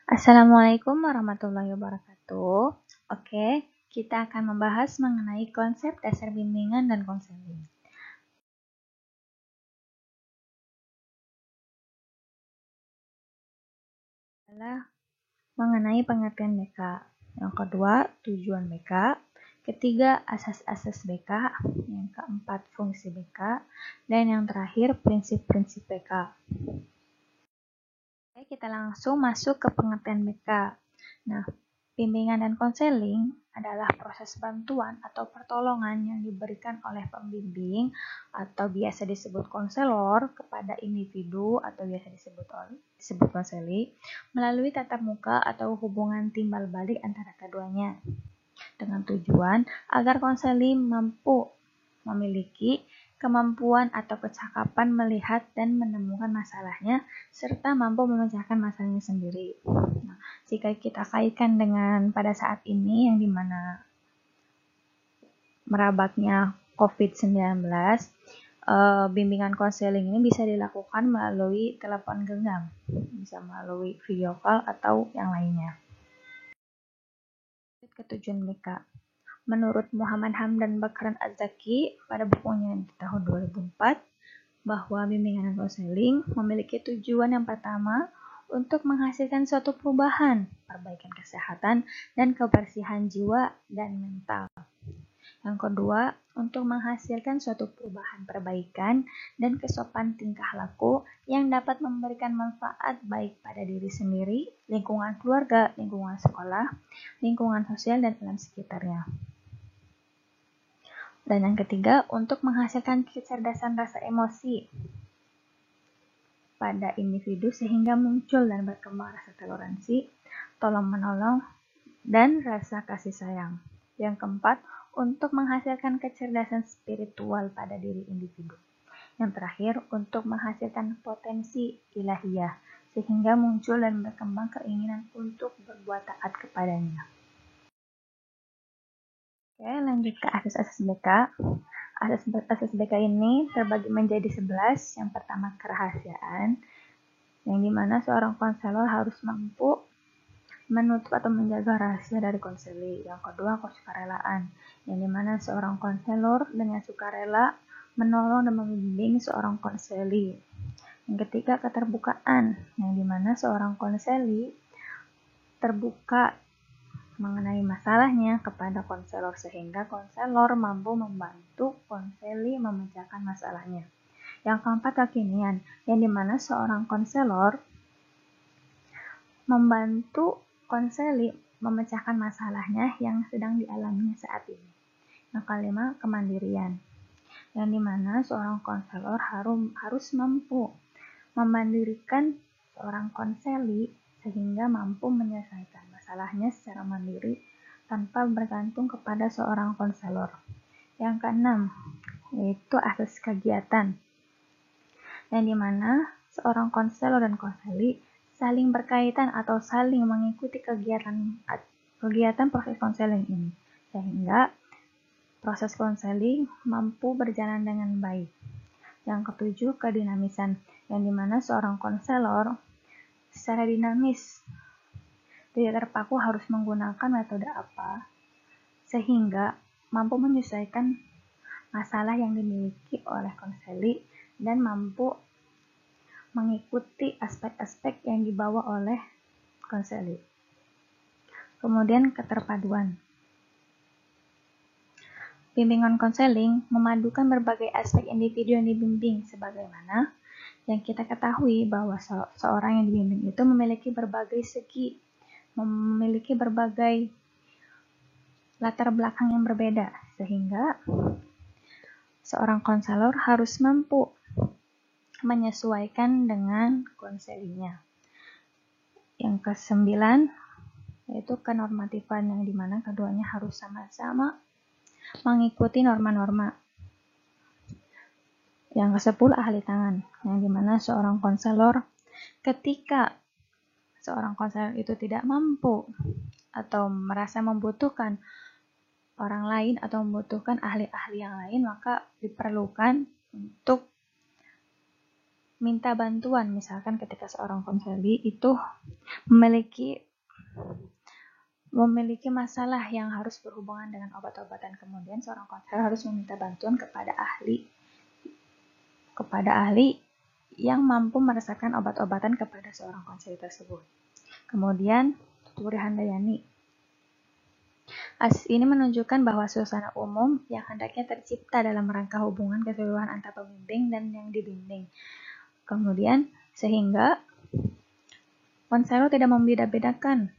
Assalamualaikum warahmatullahi wabarakatuh. Oke, kita akan membahas mengenai konsep dasar bimbingan dan konseling. Adalah mengenai pengertian BK. Yang kedua, tujuan BK. Ketiga, asas-asas BK. Yang keempat, fungsi BK. Dan yang terakhir, prinsip-prinsip BK. Oke, kita langsung masuk ke pengertian BK. Nah, bimbingan dan konseling adalah proses bantuan atau pertolongan yang diberikan oleh pembimbing atau biasa disebut konselor kepada individu atau biasa disebut konseli melalui tatap muka atau hubungan timbal balik antara keduanya dengan tujuan agar konseli mampu memiliki kemampuan atau kecakapan melihat dan menemukan masalahnya serta mampu memecahkan masalahnya sendiri. Nah, jika kita kaitkan dengan pada saat ini yang dimana merabatnya COVID-19, bimbingan konseling ini bisa dilakukan melalui telepon genggam, bisa melalui video call atau yang lainnya. Ketujuan BK. Menurut Muhammad Hamdan Bakran Az-Zaki pada bukunya di tahun 2004, bahwa bimbingan dan konseling memiliki tujuan yang pertama untuk menghasilkan suatu perubahan, perbaikan kesehatan, dan kebersihan jiwa dan mental. Yang kedua, untuk menghasilkan suatu perubahan perbaikan dan kesopanan tingkah laku yang dapat memberikan manfaat baik pada diri sendiri, lingkungan keluarga, lingkungan sekolah, lingkungan sosial, dan alam sekitarnya. Dan yang ketiga, untuk menghasilkan kecerdasan rasa emosi pada individu sehingga muncul dan berkembang rasa toleransi, tolong-menolong, dan rasa kasih sayang. Yang keempat, untuk menghasilkan kecerdasan spiritual pada diri individu. Yang terakhir, untuk menghasilkan potensi ilahiyah sehingga muncul dan berkembang keinginan untuk berbuat taat kepadanya. Oke, lanjut ke asas-asas BK. Asas BK ini terbagi menjadi 11. Yang pertama, kerahasiaan, yang dimana seorang konselor harus mampu menutup atau menjaga rahasia dari konseli. Yang kedua, kesukarelaan, yang dimana seorang konselor dengan sukarela menolong dan membimbing seorang konseli. Yang ketiga, keterbukaan, yang dimana seorang konseli terbuka mengenai masalahnya kepada konselor sehingga konselor mampu membantu konseli memecahkan masalahnya. Yang keempat, kekinian, yang dimana seorang konselor membantu konseli memecahkan masalahnya yang sedang dialaminya saat ini. Yang kelima, kemandirian, yang dimana seorang konselor harus mampu memandirikan seorang konseli sehingga mampu menyelesaikan masalahnya secara mandiri tanpa bergantung kepada seorang konselor. Yang keenam, yaitu asas kegiatan, yang dimana seorang konselor dan konseli saling berkaitan atau saling mengikuti kegiatan proses konseling ini, sehingga proses konseling mampu berjalan dengan baik. Yang ketujuh, kedinamisan, yang dimana seorang konselor secara dinamis tidak terpaku harus menggunakan metode apa, sehingga mampu menyesuaikan masalah yang dimiliki oleh konseli dan mampu mengikuti aspek-aspek yang dibawa oleh konseli. Kemudian, keterpaduan. Bimbingan konseling memadukan berbagai aspek individu yang dibimbing, sebagaimana yang kita ketahui bahwa seorang yang dibimbing itu memiliki berbagai segi, memiliki berbagai latar belakang yang berbeda, sehingga seorang konselor harus mampu menyesuaikan dengan konselinya. Yang kesembilan, yaitu kenormatifan, yang dimana keduanya harus sama-sama mengikuti norma-norma. Yang ke-10, ahli tangan, yang dimana seorang konselor ketika seorang konselor itu tidak mampu atau merasa membutuhkan orang lain atau membutuhkan ahli-ahli yang lain, maka diperlukan untuk minta bantuan, misalkan ketika seorang konseli itu memiliki masalah yang harus berhubungan dengan obat-obatan, kemudian seorang konselor harus meminta bantuan kepada ahli yang mampu meresepkan obat-obatan kepada seorang konseli tersebut. Kemudian Tuturi Handayani. Ini menunjukkan bahwa suasana umum yang hendaknya tercipta dalam rangka hubungan keseluruhan antar pembimbing dan yang dibimbing. Kemudian sehingga konselor tidak membeda-bedakan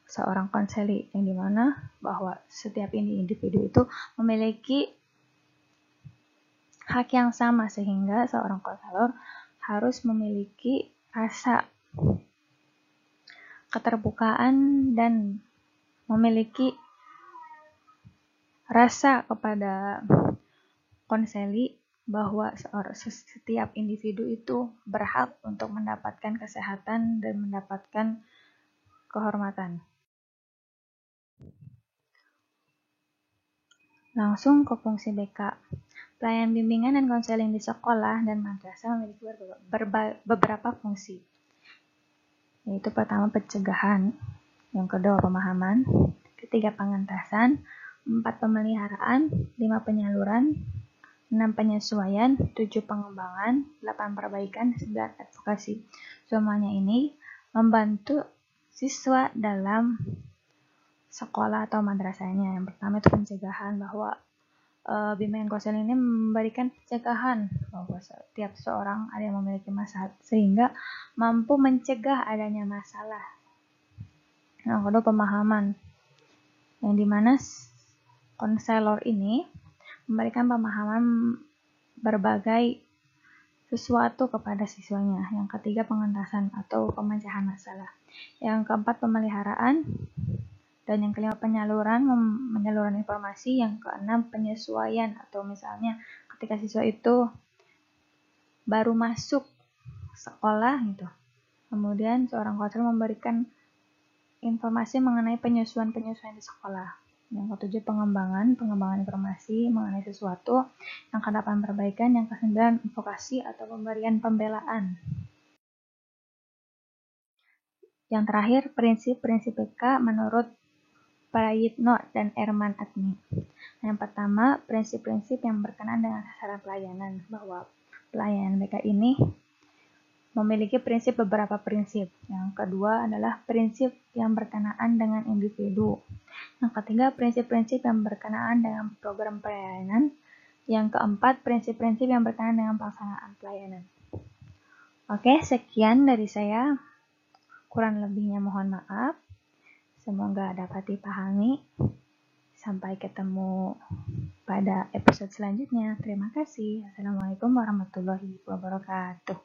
seorang konseli, yang dimana bahwa setiap individu itu memiliki hak yang sama, sehingga seorang konselor harus memiliki rasa keterbukaan dan memiliki rasa kepada konseli bahwa setiap individu itu berhak untuk mendapatkan kesehatan dan mendapatkan kehormatan. Langsung ke fungsi BK. Pelayanan bimbingan dan konseling di sekolah dan madrasah memiliki beberapa fungsi, yaitu pertama pencegahan, yang kedua pemahaman, ketiga pengentasan, 4 pemeliharaan, 5 penyaluran, 6 penyesuaian, 7 pengembangan, 8 perbaikan, 9 advokasi. Semuanya ini membantu siswa dalam sekolah atau madrasahnya. Yang pertama itu pencegahan, bahwa bimbingan konseling ini memberikan pencegahan bahwa setiap seorang ada yang memiliki masalah sehingga mampu mencegah adanya masalah. Yang kedua pemahaman, yang dimana konselor ini memberikan pemahaman berbagai sesuatu kepada siswanya. Yang ketiga pengentasan atau pemecahan masalah. Yang keempat pemeliharaan. Dan yang kelima penyaluran informasi. Yang keenam penyesuaian, atau misalnya ketika siswa itu baru masuk sekolah gitu, kemudian seorang konselor memberikan informasi mengenai penyesuaian di sekolah. Yang ketujuh pengembangan informasi mengenai sesuatu. Yang kedelapan perbaikan. Yang kesembilan advokasi atau pemberian pembelaan. Yang terakhir prinsip-prinsip BK menurut Prayitno dan Erman Atmi. Yang pertama, prinsip-prinsip yang berkenaan dengan sasaran pelayanan, bahwa pelayanan BK ini memiliki beberapa prinsip. Yang kedua adalah prinsip yang berkenaan dengan individu. Yang ketiga, prinsip-prinsip yang berkenaan dengan program pelayanan. Yang keempat, prinsip-prinsip yang berkenaan dengan pelaksanaan pelayanan. Oke, sekian dari saya. Kurang lebihnya mohon maaf. Semoga dapat dipahami. Sampai ketemu pada episode selanjutnya. Terima kasih. Assalamualaikum warahmatullahi wabarakatuh.